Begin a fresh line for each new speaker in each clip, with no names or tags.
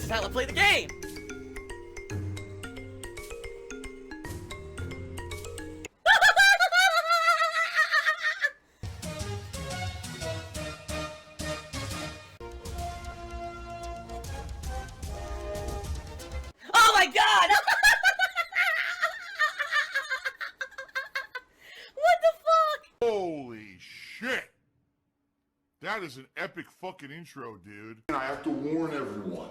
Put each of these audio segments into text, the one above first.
This is how I play the game. Oh my god! What the fuck?
Holy shit! That is an epic fucking intro, dude. And I have to warn everyone.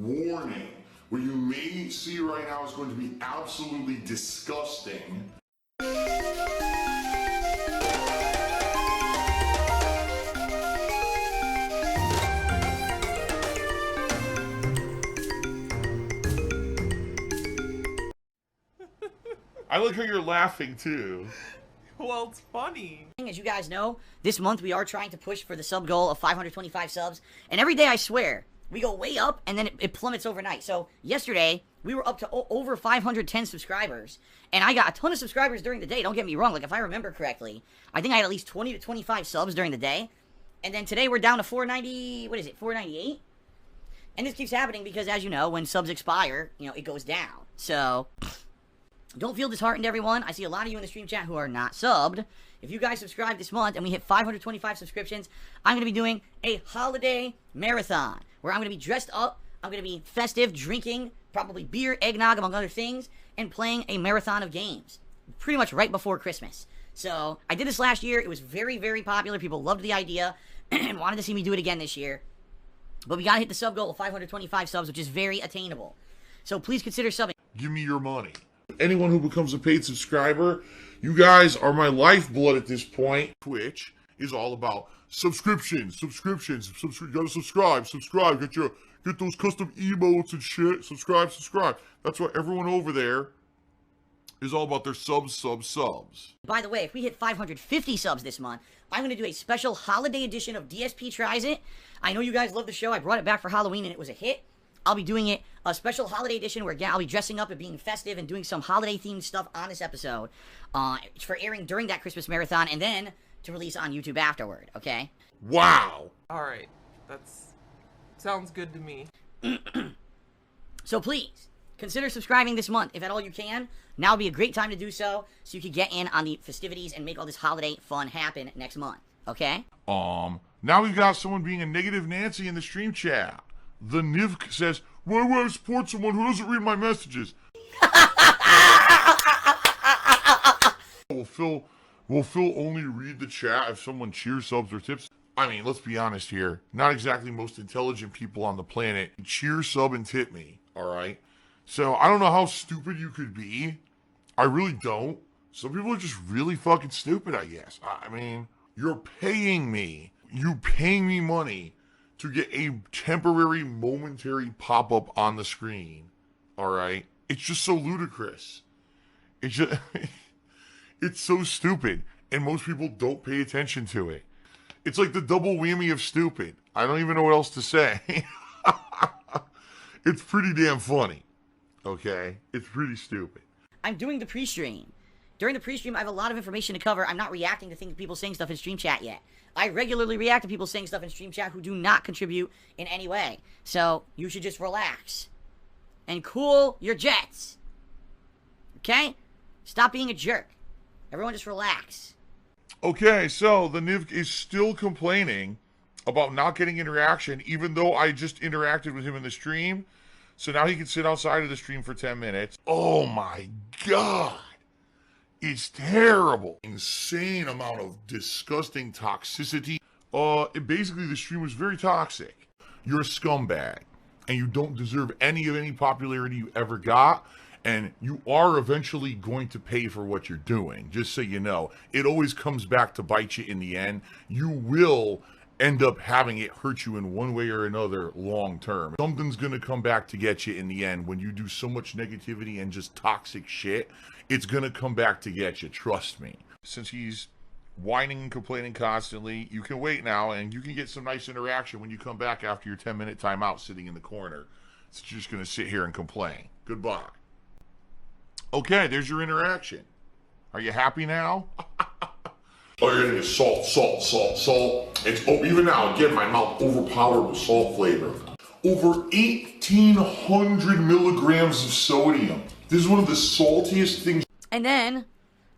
Warning. What you may see right now is going to be absolutely disgusting. I like how you're laughing too.
Well, it's funny.
As you guys know, this month we are trying to push for the sub goal of 525 subs. And every day, I swear, we go way up and then it plummets overnight. So yesterday, we were up to over 510 subscribers. And I got a ton of subscribers during the day. Don't get me wrong. Like, if I remember correctly, I think I had at least 20 to 25 subs during the day. And then today we're down to 490, what is it, 498? And this keeps happening because, as you know, when subs expire, you know, it goes down. So don't feel disheartened, everyone. I see a lot of you in the stream chat who are not subbed. If you guys subscribe this month and we hit 525 subscriptions, I'm going to be doing a holiday marathon where I'm going to be dressed up, I'm going to be festive, drinking, probably beer, eggnog, among other things, and playing a marathon of games, pretty much right before Christmas. So I did this last year. It was very, very popular. People loved the idea and wanted to see me do it again this year. But we got to hit the sub goal of 525 subs, which is very attainable. So please consider subbing.
Give me your money. Anyone who becomes a paid subscriber, you guys are my lifeblood at this point. Twitch is all about subscriptions. You gotta subscribe, get those custom emotes and shit. Subscribe. That's why everyone over there is all about their subs.
By the way, if we hit 550 subs this month, I'm going to do a special holiday edition of DSP Tries It. I know you guys love the show. I brought it back for Halloween and it was a hit. I'll be doing it, a special holiday edition where, again, I'll be dressing up and being festive and doing some holiday-themed stuff on this episode for airing during that Christmas marathon and then to release on YouTube afterward, okay?
Wow.
Alright, sounds good to me.
So please, consider subscribing this month if at all you can. Now would be a great time to do so you can get in on the festivities and make all this holiday fun happen next month, okay?
Now we've got someone being a negative Nancy in the stream chat. The Nivk says, why would I support someone who doesn't read my messages? Will Phil only read the chat if someone cheers, subs, or tips? I mean, let's be honest here. Not exactly the most intelligent people on the planet. Cheer, sub, and tip me, alright? So, I don't know how stupid you could be. I really don't. Some people are just really fucking stupid, I guess. I mean, you're paying me. You paying me money to get a temporary, momentary pop-up on the screen, all right? It's just so ludicrous. It's just, it's so stupid, and most people don't pay attention to it. It's like the double whammy of stupid. I don't even know what else to say. It's pretty damn funny, okay? It's pretty stupid.
I'm doing the pre-stream. During the pre-stream, I have a lot of information to cover. I'm not reacting to people saying stuff in stream chat yet. I regularly react to people saying stuff in stream chat who do not contribute in any way. So, you should just relax. And cool your jets. Okay? Stop being a jerk. Everyone just relax.
Okay, so the Nivk is still complaining about not getting interaction, even though I just interacted with him in the stream. So now he can sit outside of the stream for 10 minutes. Oh my god. It's terrible. Insane amount of disgusting toxicity. Basically the stream was very toxic. You're a scumbag, and you don't deserve any popularity you ever got, and you are eventually going to pay for what you're doing. Just so you know, it always comes back to bite you in the end. You will end up having it hurt you in one way or another long term. Something's gonna come back to get you in the end. When you do so much negativity and just toxic shit, it's gonna come back to get you, trust me. Since he's whining and complaining constantly, you can wait now and you can get some nice interaction when you come back after your 10-minute timeout sitting in the corner. So you're just gonna sit here and complain. Goodbye. Okay, there's your interaction. Are you happy now? Oh, you're getting salt. It's even now, again, my mouth overpowered with salt flavor. Over 1,800 milligrams of sodium. This is one of the saltiest things.
And then,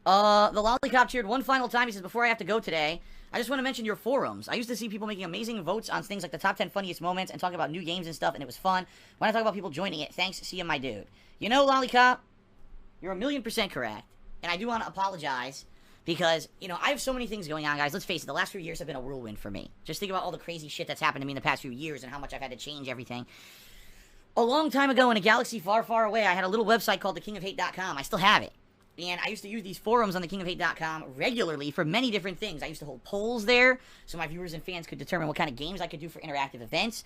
the Lollipop cheered one final time. He says, before I have to go today, I just want to mention your forums. I used to see people making amazing votes on things like the top 10 funniest moments and talking about new games and stuff, and it was fun. When I talk about people joining it, thanks, see you, my dude. You know, Lollipop, you're 1,000,000% correct. And I do want to apologize because, you know, I have so many things going on, guys. Let's face it, the last few years have been a whirlwind for me. Just think about all the crazy shit that's happened to me in the past few years and how much I've had to change everything. A long time ago in a galaxy far, far away, I had a little website called thekingofhate.com. I still have it. And I used to use these forums on thekingofhate.com regularly for many different things. I used to hold polls there so my viewers and fans could determine what kind of games I could do for interactive events.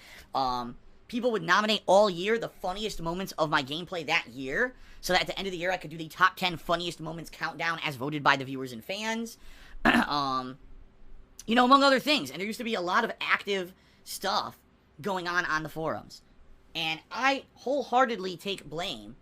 People would nominate all year the funniest moments of my gameplay that year, so that at the end of the year I could do the top 10 funniest moments countdown as voted by the viewers and fans. You know, among other things. And there used to be a lot of active stuff going on the forums. And I wholeheartly take blame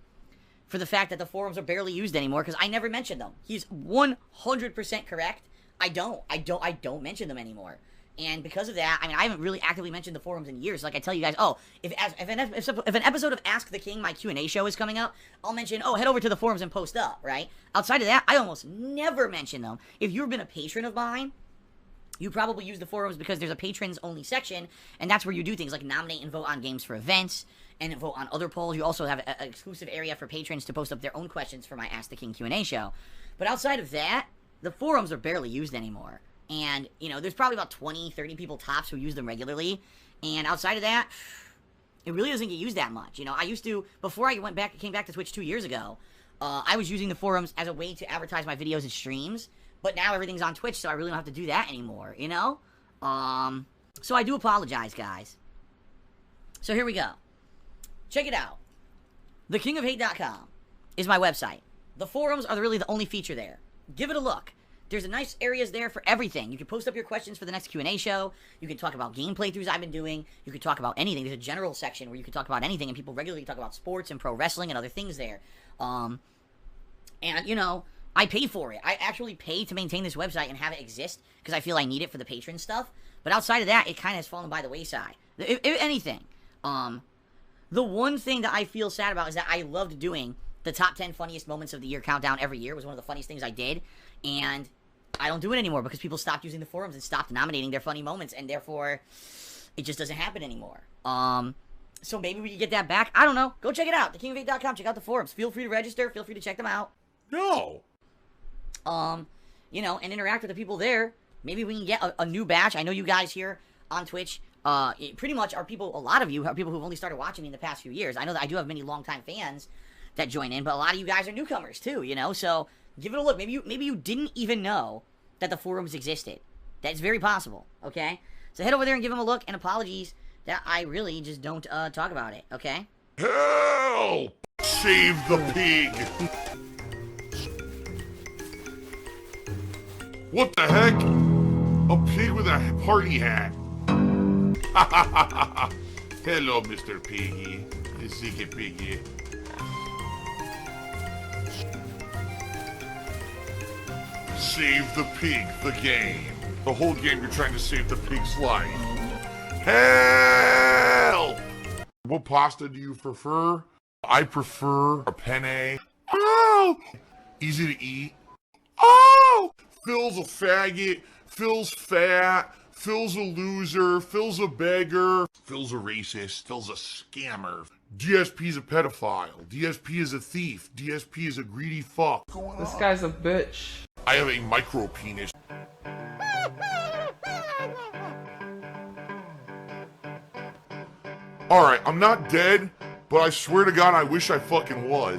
for the fact that the forums are barely used anymore because I never mentioned them. He's 100% correct. I don't mention them anymore. And because of that, I mean, I haven't really actively mentioned the forums in years. Like I tell you guys, oh, if an episode of Ask the King, my Q&A show is coming up, I'll mention, oh, head over to the forums and post up, right? Outside of that, I almost never mention them. If you've been a patron of mine, you probably use the forums because there's a patrons-only section, and that's where you do things like nominate and vote on games for events, and vote on other polls. You also have an exclusive area for patrons to post up their own questions for my Ask the King Q&A show. But outside of that, the forums are barely used anymore. And, you know, there's probably about 20, 30 people tops who use them regularly. And outside of that, it really doesn't get used that much. You know, I used to, before I came back to Twitch 2 years ago, I was using the forums as a way to advertise my videos and streams. But now everything's on Twitch, so I really don't have to do that anymore, you know? So I do apologize, guys. So here we go. Check it out. TheKingOfHate.com is my website. The forums are really the only feature there. Give it a look. There's nice areas there for everything. You can post up your questions for the next Q&A show. You can talk about game playthroughs I've been doing. You can talk about anything. There's a general section where you can talk about anything, and people regularly talk about sports and pro wrestling and other things there. And, you know, I pay for it. I actually pay to maintain this website and have it exist because I feel I need it for the patron stuff. But outside of that, it kind of has fallen by the wayside. If anything, the one thing that I feel sad about is that I loved doing the top 10 funniest moments of the year countdown every year. It was one of the funniest things I did. And I don't do it anymore because people stopped using the forums and stopped nominating their funny moments. And therefore, it just doesn't happen anymore. So maybe we can get that back. I don't know. Go check it out. TheKingOfHate.com. Check out the forums. Feel free to register. Feel free to check them out.
No.
You know, and interact with the people there. Maybe we can get a new batch. I know you guys here on Twitch, pretty much are people, a lot of you are people who've only started watching me in the past few years. I know that I do have many longtime fans that join in, but a lot of you guys are newcomers too, you know, so give it a look. Maybe you didn't even know that the forums existed. That's very possible, okay? So head over there and give them a look, and apologies that I really just don't, talk about it, okay?
Help! Save the pig! What the heck? A pig with a party hat. Hello, Mr. Piggy. Ziggy Piggy. Save the pig, the game. The whole game you're trying to save the pig's life. Help! What pasta do you prefer? I prefer a penne. Oh! Easy to eat. Oh! Phil's a faggot. Phil's fat. Phil's a loser. Phil's a beggar. Phil's a racist. Phil's a scammer. DSP's a pedophile. DSP is a thief. DSP is a greedy fuck.
This guy's a bitch.
I have a micro penis. Alright, I'm not dead, but I swear to God I wish I fucking was.